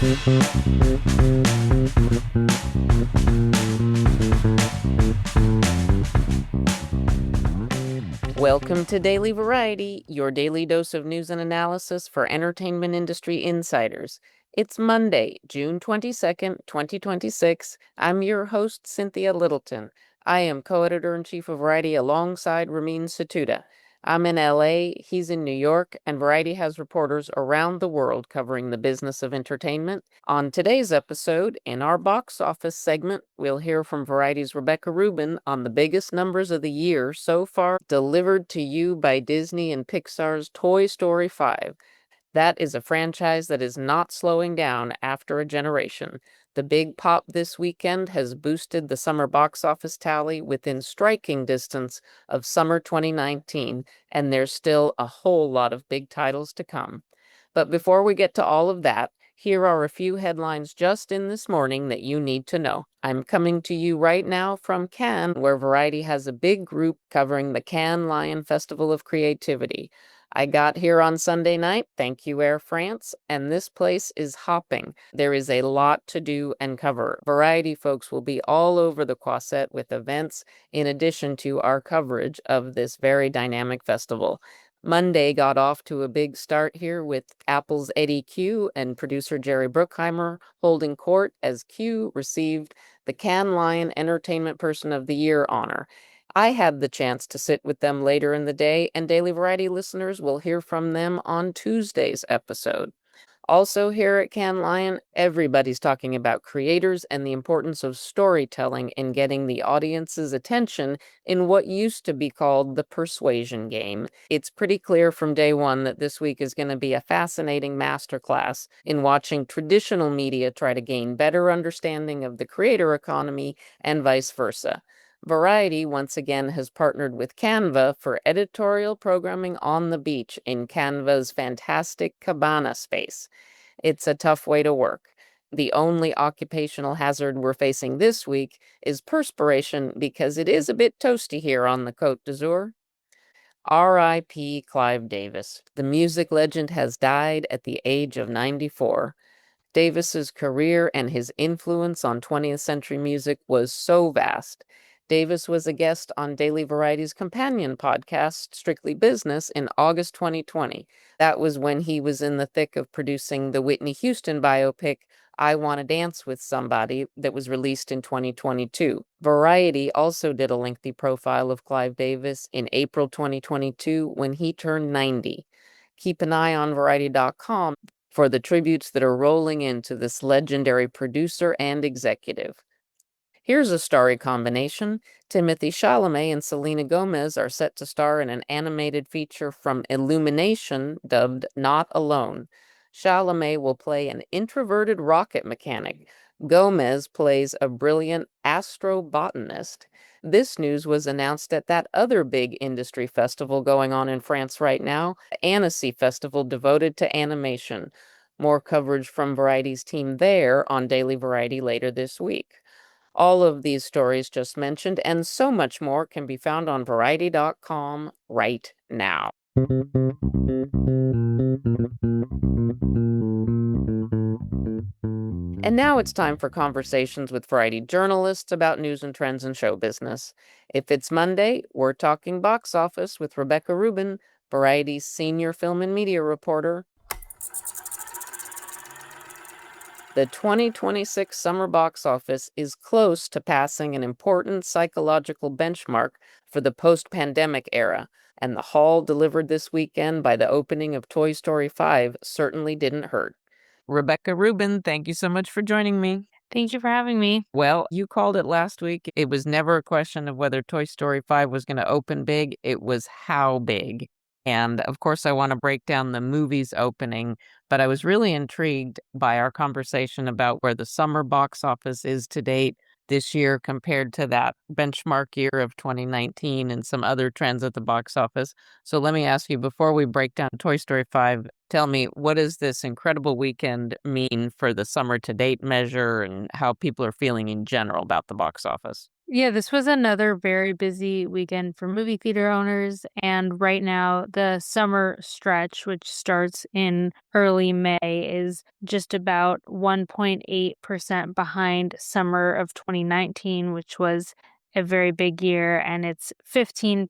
Welcome to Daily Variety, your daily dose of news and analysis for entertainment industry insiders. It's Monday, June 22nd, 2026. I'm your host, Cynthia Littleton. I am co-editor-in-chief of Variety alongside Ramin Satuda. I'm in LA, he's in New York, and Variety has reporters around the world covering the business of entertainment. On today's episode, in our box office segment, we'll hear from Variety's Rebecca Rubin on the biggest numbers of the year so far delivered to you by Disney and Pixar's Toy Story 5. That is a franchise that is not slowing down after a generation. The big pop this weekend has boosted the summer box office tally within striking distance of summer 2019, and there's still a whole lot of big titles to come. But before we get to all of that, here are a few headlines just in this morning that you need to know. I'm coming to you right now from Cannes, where Variety has a big group covering the Cannes Lion Festival of Creativity. I got here on Sunday night, thank you Air France, and this place is hopping. There is a lot to do and cover. Variety folks will be all over the Croisette with events, in addition to our coverage of this very dynamic festival. Monday got off to a big start here with Apple's Eddie Q and producer Jerry Bruckheimer holding court as Q received the Cannes Lion Entertainment Person of the Year honor. I had the chance to sit with them later in the day, and Daily Variety listeners will hear from them on Tuesday's episode. Also, here at Cannes Lion, everybody's talking about creators and the importance of storytelling in getting the audience's attention in what used to be called the persuasion game. It's pretty clear from day one that this week is going to be a fascinating masterclass in watching traditional media try to gain better understanding of the creator economy and vice versa. Variety once again has partnered with Canva for editorial programming on the beach in Canva's fantastic cabana space. It's a tough way to work. The only occupational hazard we're facing this week is perspiration because it is a bit toasty here on the Côte d'Azur. R.I.P. Clive Davis. The music legend has died at the age of 94. Davis's career and his influence on 20th century music was so vast. Davis was a guest on Daily Variety's companion podcast, Strictly Business, in August 2020. That was when he was in the thick of producing the Whitney Houston biopic, I Want to Dance with Somebody, that was released in 2022. Variety also did a lengthy profile of Clive Davis in April 2022 when he turned 90. Keep an eye on Variety.com for the tributes that are rolling into this legendary producer and executive. Here's a starry combination. Timothée Chalamet and Selena Gomez are set to star in an animated feature from Illumination dubbed Not Alone. Chalamet will play an introverted rocket mechanic. Gomez plays a brilliant astrobotanist. This news was announced at that other big industry festival going on in France right now, the Annecy Festival devoted to animation. More coverage from Variety's team there on Daily Variety later this week. All of these stories just mentioned and so much more can be found on Variety.com right now. And now it's time for conversations with Variety journalists about news and trends in show business. If it's Monday, we're talking box office with Rebecca Rubin, Variety's senior film and media reporter. The 2026 summer box office is close to passing an important psychological benchmark for the post-pandemic era, and the haul delivered this weekend by the opening of Toy Story 5 certainly didn't hurt. Rebecca Rubin, thank you so much for joining me. Thank you for having me. Well, you called it last week. It was never a question of whether Toy Story 5 was going to open big. It was how big. And of course, I want to break down the movie's opening, but I was really intrigued by our conversation about where the summer box office is to date this year compared to that benchmark year of 2019 and some other trends at the box office. So let me ask you, before we break down Toy Story 5, tell me, what does this incredible weekend mean for the summer to date measure and how people are feeling in general about the box office? Yeah, this was another very busy weekend for movie theater owners. And right now, the summer stretch, which starts in early May, is just about 1.8% behind summer of 2019, which was a very big year. And it's 15%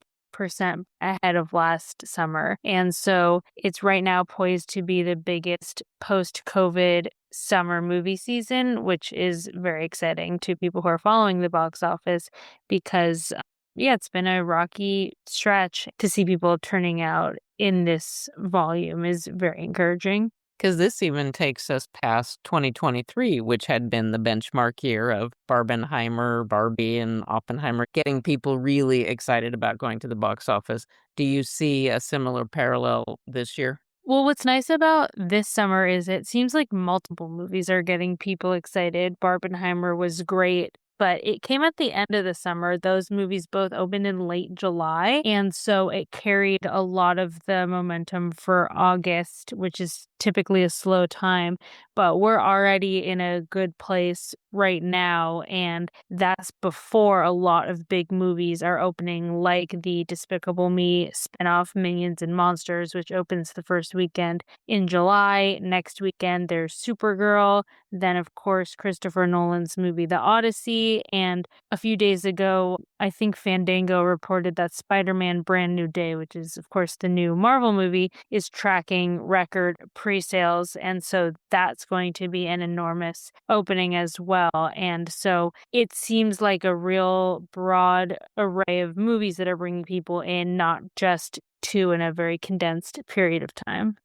ahead of last summer. And so it's right now poised to be the biggest post COVID summer movie season, which is very exciting to people who are following the box office because, yeah, it's been a rocky stretch. To see people turning out in this volume is very encouraging. Because this even takes us past 2023, which had been the benchmark year of Barbenheimer, Barbie, and Oppenheimer, getting people really excited about going to the box office. Do you see a similar parallel this year? Well, what's nice about this summer is it seems like multiple movies are getting people excited. Barbenheimer was great, but it came at the end of the summer. Those movies both opened in late July, and so it carried a lot of the momentum for August, which is typically a slow time. But we're already in a good place right now, and that's before a lot of big movies are opening, like the Despicable Me spinoff Minions and Monsters, which opens the first weekend in July. Next weekend, there's Supergirl. Then, of course, Christopher Nolan's movie The Odyssey. And a few days ago, I think Fandango reported that Spider Man Brand New Day, which is, of course, the new Marvel movie, is tracking record pre sales. And so that's going to be an enormous opening as well. And so it seems like a real broad array of movies that are bringing people in, not just two in a very condensed period of time.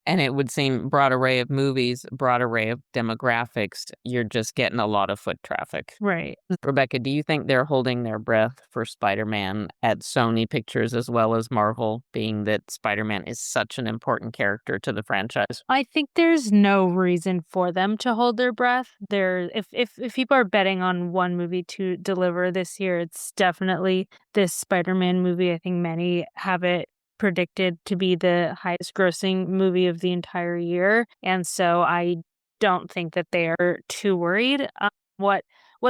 And it would seem broad array of movies, broad array of demographics, you're just getting a lot of foot traffic. Right. Rebecca, do you think they're holding their breath for Spider-Man at Sony Pictures as well as Marvel, being that Spider-Man is such an important character to the franchise? I think there's no reason for them to hold their breath. If people are betting on one movie to deliver this year, it's definitely this Spider-Man movie. I think many have it predicted to be the highest grossing movie of the entire year. And so I don't think that they are too worried. What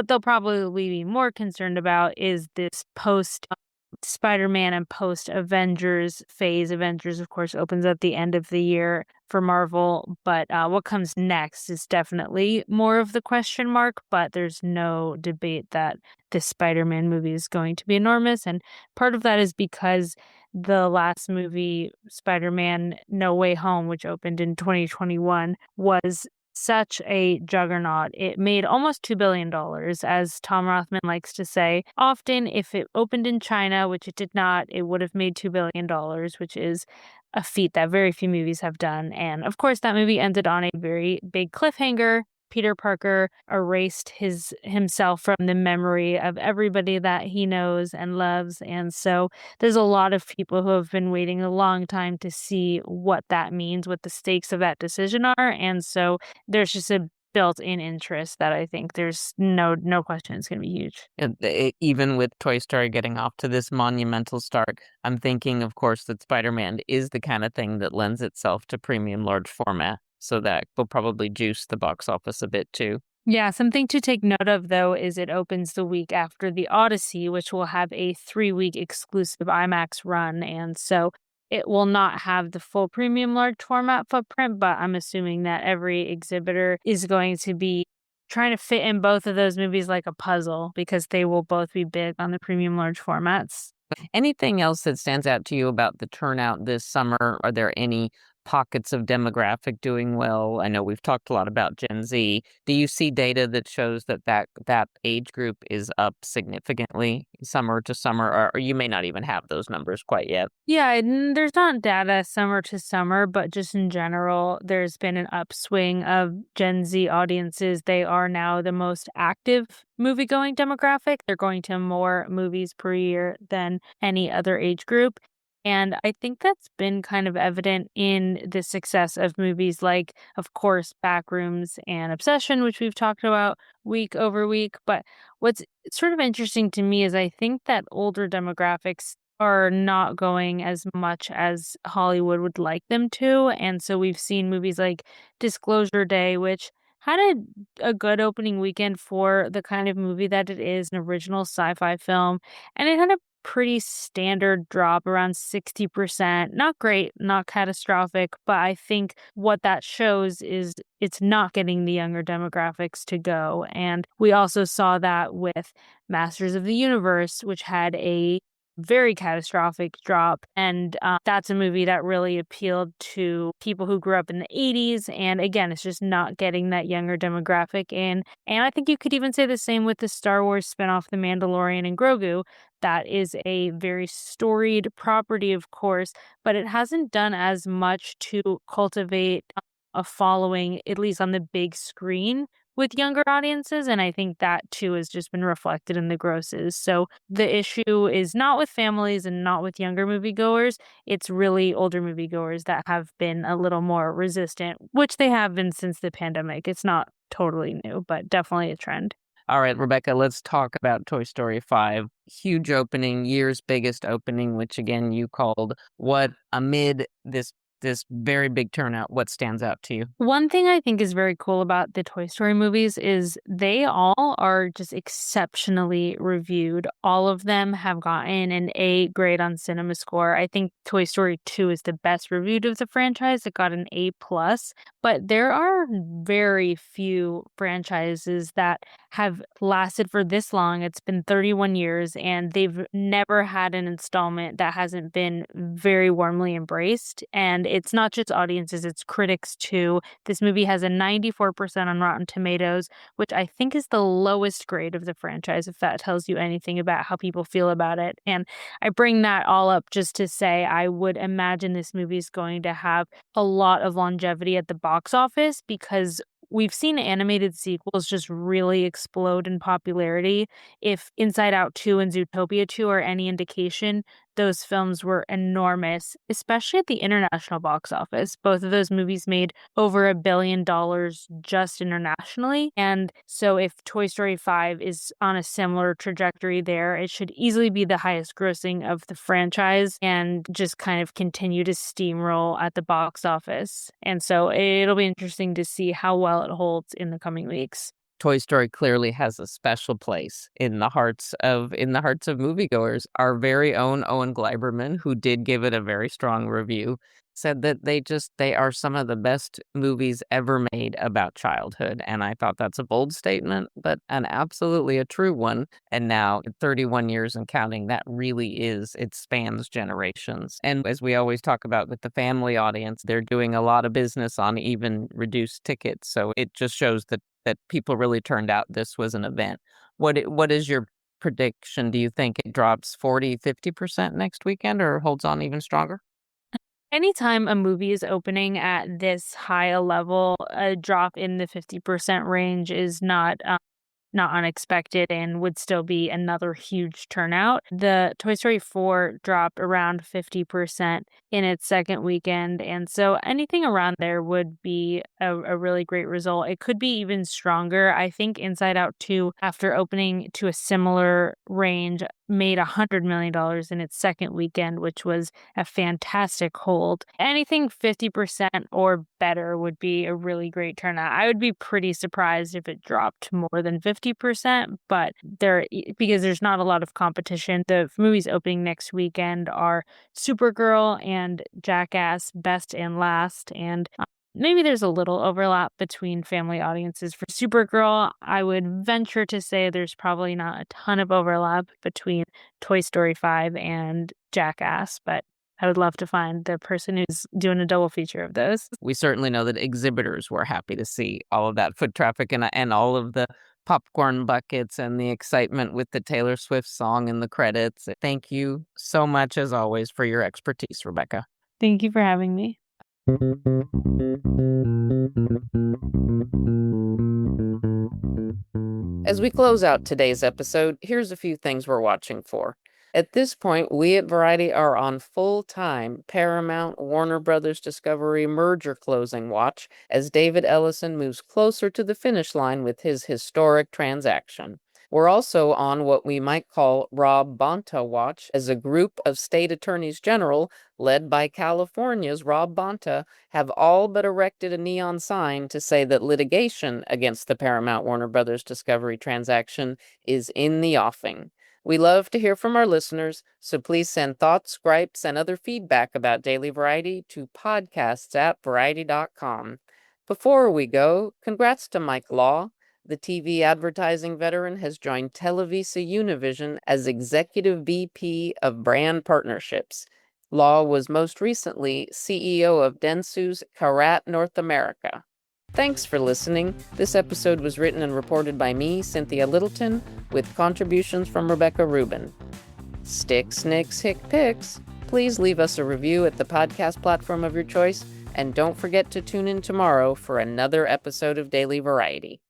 they'll probably be more concerned about is this post Spider-Man and post-Avengers phase. Avengers, of course, opens at the end of the year for Marvel, but, what comes next is definitely more of the question mark, but there's no debate that this Spider-Man movie is going to be enormous, and part of that is because the last movie, Spider-Man: No Way Home, which opened in 2021, was such a juggernaut. It made almost $2 billion, as Tom Rothman likes to say. Often, if it opened in China, which it did not, it would have made $2 billion, which is a feat that very few movies have done. And of course, that movie ended on a very big cliffhanger. Peter Parker erased himself from the memory of everybody that he knows and loves. And so there's a lot of people who have been waiting a long time to see what that means, what the stakes of that decision are. And so there's just a built-in interest that I think there's no question it's gonna be huge. And even with Toy Story getting off to this monumental start, I'm thinking, of course, that Spider-Man is the kind of thing that lends itself to premium large format, so that will probably juice the box office a bit too. Yeah, something to take note of though is it opens the week after The Odyssey, which will have a 3-week exclusive IMAX run, and so it will not have the full premium large format footprint, but I'm assuming that every exhibitor is going to be trying to fit in both of those movies like a puzzle because they will both be big on the premium large formats. Anything else that stands out to you about the turnout this summer? Are there any pockets of demographic doing well? I know we've talked a lot about Gen Z. Do you see data that shows that age group is up significantly summer to summer, or you may not even have those numbers quite yet? Yeah, and there's not data summer to summer, but just in general, there's been an upswing of Gen Z audiences. They are now the most active movie-going demographic. They're going to more movies per year than any other age group. And I think that's been kind of evident in the success of movies like, of course, Backrooms and Obsession, which we've talked about week over week. But what's sort of interesting to me is I think that older demographics are not going as much as Hollywood would like them to, and so we've seen movies like Disclosure Day, which had a good opening weekend for the kind of movie that it is, an original sci-fi film, and it had a pretty standard drop around 60%. Not great, not catastrophic, but I think what that shows is it's not getting the younger demographics to go. And we also saw that with Masters of the Universe, which had a very catastrophic drop. And that's a movie that really appealed to people who grew up in the 80s. And again, it's just not getting that younger demographic in. And I think you could even say the same with the Star Wars spinoff, The Mandalorian and Grogu. That is a very storied property, of course, but it hasn't done as much to cultivate a following, at least on the big screen, with younger audiences, and I think that too has just been reflected in the grosses. So the issue is not with families and not with younger moviegoers, it's really older moviegoers that have been a little more resistant, which they have been since the pandemic. It's not totally new, but definitely a trend. All right, Rebecca, let's talk about Toy Story 5. Huge opening, year's biggest opening, which again you called. What amid this very big turnout, what stands out to you? One thing I think is very cool about the Toy Story movies is they all are just exceptionally reviewed. All of them have gotten an A grade on Cinema Score. I think Toy Story 2 is the best reviewed of the franchise. It got an A plus, but there are very few franchises that have lasted for this long. It's been 31 years and they've never had an installment that hasn't been very warmly embraced. And it's not just audiences, it's critics too. This movie has a 94% on Rotten Tomatoes, which I think is the lowest grade of the franchise, if that tells you anything about how people feel about it. And I bring that all up just to say I would imagine this movie is going to have a lot of longevity at the box office because we've seen animated sequels just really explode in popularity. If Inside Out 2 and Zootopia 2 are any indication, those films were enormous, especially at the international box office. Both of those movies made over $1 billion just internationally. And so if Toy Story 5 is on a similar trajectory there, it should easily be the highest grossing of the franchise and just kind of continue to steamroll at the box office. And so it'll be interesting to see how well it holds in the coming weeks. Toy Story clearly has a special place in the hearts of moviegoers. Our very own Owen Gleiberman, who did give it a very strong review, said that they are some of the best movies ever made about childhood. And I thought that's a bold statement, but an absolutely a true one. And now, at 31 years and counting, that really is, it spans generations. And as we always talk about with the family audience, they're doing a lot of business on even reduced tickets. So it just shows that people really turned out this was an event. What is your prediction? Do you think it drops 40-50% next weekend or holds on even stronger? Anytime a movie is opening at this high a level, a drop in the 50% range is not unexpected and would still be another huge turnout. The Toy Story 4 dropped around 50% in its second weekend, and so anything around there would be a really great result. It could be even stronger. I think Inside Out 2, after opening to a similar range, made $100 million in its second weekend, which was a fantastic hold. Anything 50% or better would be a really great turnout. I would be pretty surprised if it dropped more than 50%, but because there's not a lot of competition. The movies opening next weekend are Supergirl and Jackass Best and Last, and maybe there's a little overlap between family audiences. For Supergirl, I would venture to say there's probably not a ton of overlap between Toy Story 5 and Jackass, but I would love to find the person who's doing a double feature of those. We certainly know that exhibitors were happy to see all of that foot traffic and all of the popcorn buckets and the excitement with the Taylor Swift song in the credits. Thank you so much, as always, for your expertise, Rebecca. Thank you for having me. As we close out today's episode, here's a few things we're watching for. At this point, we at Variety are on full-time Paramount Warner Brothers Discovery merger closing watch as David Ellison moves closer to the finish line with his historic transaction. We're also on what we might call Rob Bonta watch, as a group of state attorneys general, led by California's Rob Bonta, have all but erected a neon sign to say that litigation against the Paramount Warner Brothers Discovery transaction is in the offing. We love to hear from our listeners, so please send thoughts, gripes, and other feedback about Daily Variety to podcasts@variety.com. Before we go, congrats to Mike Law. The TV advertising veteran has joined Televisa Univision as Executive VP of Brand Partnerships. Law was most recently CEO of Dentsu's Karat North America. Thanks for listening. This episode was written and reported by me, Cynthia Littleton, with contributions from Rebecca Rubin. Stick, Snicks, Hick Picks. Please leave us a review at the podcast platform of your choice, and don't forget to tune in tomorrow for another episode of Daily Variety.